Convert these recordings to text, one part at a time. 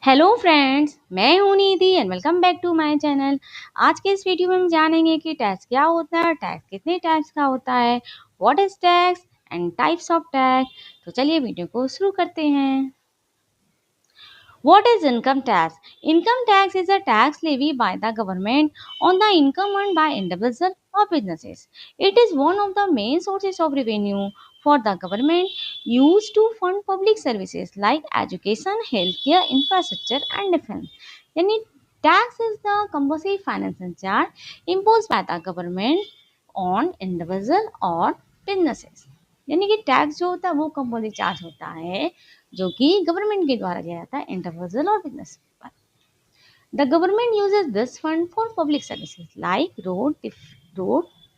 Hello friends, मैं हूं Nidhi and welcome back to my channel. आज के इस वीडियो में हम जानेंगे कि टैक्स क्या होता है, टैक्स कितने टाइप्स का होता है, what is tax and types of tax. तो चलिए वीडियो को शुरू करते हैं। What is income tax? Income tax is a tax levied by the government on the income earned by individuals or businesses. It is one of the main sources of revenue for the government used to fund public services like education, healthcare, infrastructure and defense. Yani, tax is the compulsory financial charge imposed by the government on individual or businesses. यानी कि tax जो होता है वो company charge होता है जो कि गवर्नमेंट के द्वारा लिया जाता है इंडिविजुअल और बिजनेस पर। The government uses this fund for public services like road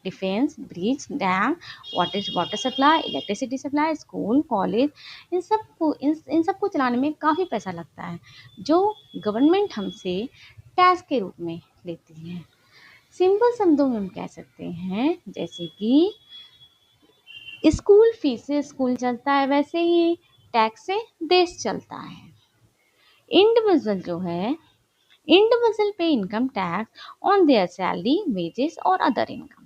defence, bridge, dam, water supply, electricity supply, school, college, इन सबको चलाने में काफ़ी पैसा लगता है जो गवर्नमेंट हमसे टैक्स के रूप में लेती है। सिंपल शब्दों में हम कह सकते हैं जैसे कि स्कूल फीस से स्कूल चलता है वैसे ही टैक्स से देश चलता है। इंडिविजुअल जो है, इंडिविजुअल पे income tax on their salary, wages और अदर इनकम।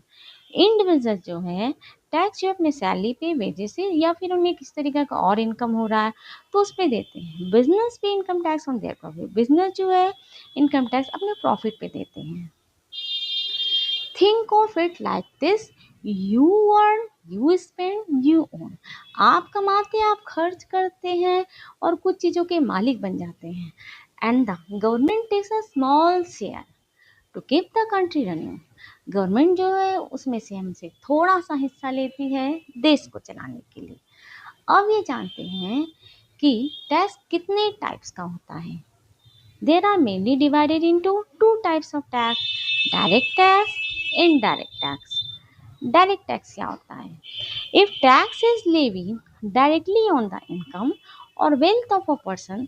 इंडिविजुअल जो है टैक्स जो अपने सैलरी पे, वेजेस से या फिर उन्हें किस तरीके का और इनकम हो रहा है तो उस पर देते हैं। बिजनेस पे income tax on their profit, business जो है इनकम टैक्स अपने प्रॉफिट पे देते हैं। Think of it like this, you earn, you spend, you own. आप कमाते हैं, आप खर्च करते हैं और कुछ चीज़ों के मालिक बन जाते हैं। And the government takes a small share to keep the country running. Government जो है उसमें से हमसे थोड़ा सा हिस्सा लेती है देश को चलाने के लिए। अब ये जानते हैं कि टैक्स कितने टाइप्स का होता है। There are mainly divided into two types of tax, direct tax, indirect tax. Direct tax क्या होता है? If tax is levied directly on the income or wealth of a person,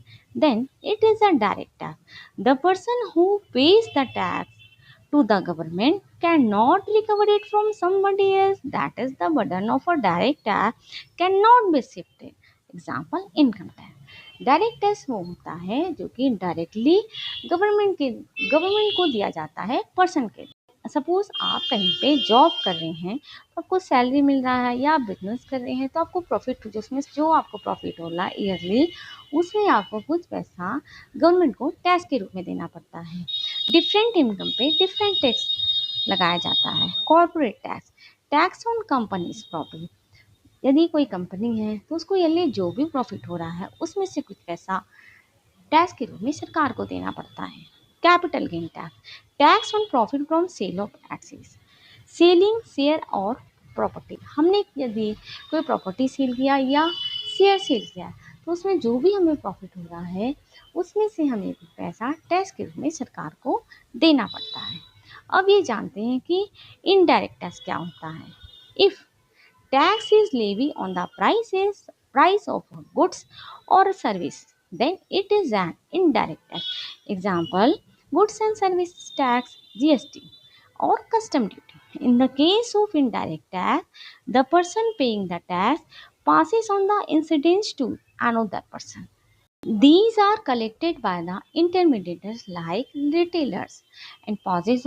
then it is a direct tax. The person who pays the tax to the government cannot recover it from somebody else. That is the burden of a direct tax cannot be shifted. Example, income tax. Direct tax वो होता है जो कि directly government को दिया जाता है person के। सपोज आप कहीं पे जॉब कर रहे हैं तो आपको सैलरी मिल रहा है, या आप बिजनेस कर रहे हैं तो आपको प्रॉफिट, जिसमें जो आपको प्रॉफिट हो रहा है ईयरली, उसमें आपको कुछ पैसा गवर्नमेंट को टैक्स के रूप में देना पड़ता है। डिफरेंट इनकम पे डिफरेंट टैक्स लगाया जाता है। Corporate tax, tax on companies profit. यदि कोई कंपनी है तो उसको ईयरली जो भी प्रॉफिट हो रहा है उसमें से कुछ पैसा टैक्स के रूप में सरकार को देना पड़ता है। Capital gain tax, tax on profit from sale of assets, selling share और प्रॉपर्टी। हमने यदि कोई प्रॉपर्टी सेल किया या शेयर सेल किया तो उसमें जो भी हमें प्रॉफिट हो रहा है उसमें से हमें कुछ पैसा टैक्स के रूप में सरकार को देना पड़ता है। अब ये जानते हैं कि इनडायरेक्ट टैक्स क्या होता है। If tax is levied on the price of goods or service, then it is an indirect tax. Example, goods and service tax, GST, or custom duty. In the case of indirect tax, the person paying the tax passes on the incidence to another person. These are collected by the intermediaries like retailers and passes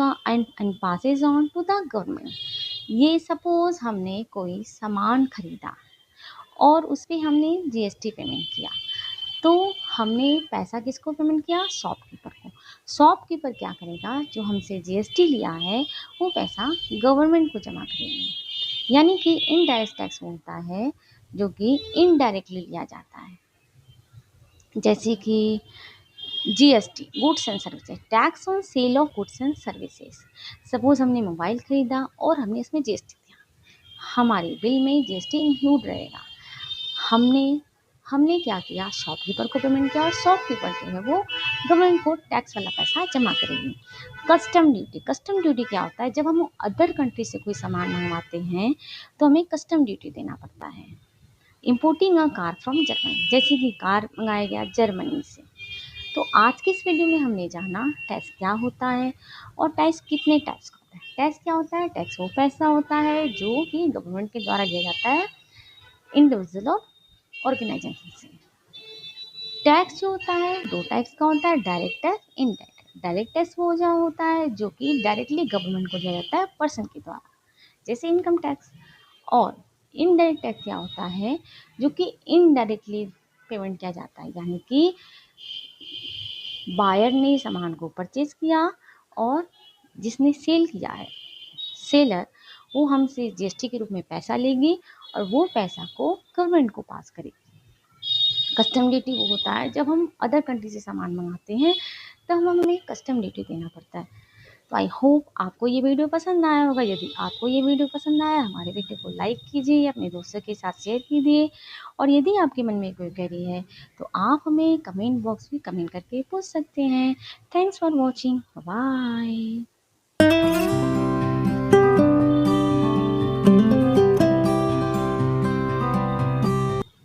on to the government. ये suppose हमने कोई सामान खरीदा और उस पर हमने GST payment किया, तो हमने पैसा किसको पेमेंट किया? शॉपकीपर को। शॉपकीपर क्या करेगा? जो हमसे जीएसटी लिया है वो पैसा गवर्नमेंट को जमा करेंगे। यानी कि इनडायरेक्ट टैक्स होता है जो कि इनडायरेक्टली लिया जाता है। जैसे कि GST, goods and services, tax on sale of goods and services. Suppose हमने मोबाइल खरीदा और हमने इसमें जीएसटी दिया, हमारे बिल में जीएसटी इंक्लूड रहेगा। हमने क्या किया? शॉपकीपर को पेमेंट किया और शॉपकीपर जो है वो गवर्नमेंट को टैक्स वाला पैसा जमा करेगी। कस्टम ड्यूटी, कस्टम ड्यूटी क्या होता है? जब हम अदर कंट्री से कोई सामान मंगवाते हैं तो हमें कस्टम ड्यूटी देना पड़ता है। Importing a car from Germany, जैसे कि कार मंगाया गया जर्मनी से। तो आज की इस वीडियो में हमने जाना टैक्स क्या होता है और टैक्स कितने टाइप्स का होता है। टैक्स क्या होता है? टैक्स वो पैसा होता है जो कि गवर्नमेंट के द्वारा दिया जाता है इंडिविजुअल और ऑर्गेनाइजेशन से। टैक्स जो होता है दो टाइप्स का होता है, direct tax, indirect. Direct tax वो जो होता है जो कि डायरेक्टली गवर्नमेंट को दिया जाता है पर्सन के द्वारा, जैसे इनकम टैक्स। और इनडायरेक्ट टैक्स क्या होता है, जो कि इनडायरेक्टली पेमेंट किया जाता है, यानी कि बायर ने सामान को परचेज किया और जिसने सेल किया है, सेलर, वो हमसे जीएसटी के रूप में पैसा लेगी और वो पैसा को गवर्नमेंट को पास करेगी। कस्टम ड्यूटी वो होता है जब हम अदर कंट्री से सामान मंगाते हैं तब हमें कस्टम ड्यूटी देना पड़ता है। तो आई होप आपको ये वीडियो पसंद आया होगा। यदि आपको ये वीडियो पसंद आया, हमारे वीडियो को लाइक कीजिए, अपने दोस्तों के साथ शेयर कीजिए, और यदि आपके मन में कोई क्वेरी है तो आप हमें कमेंट बॉक्स में कमेंट करके पूछ सकते हैं। Thanks for watching, bye.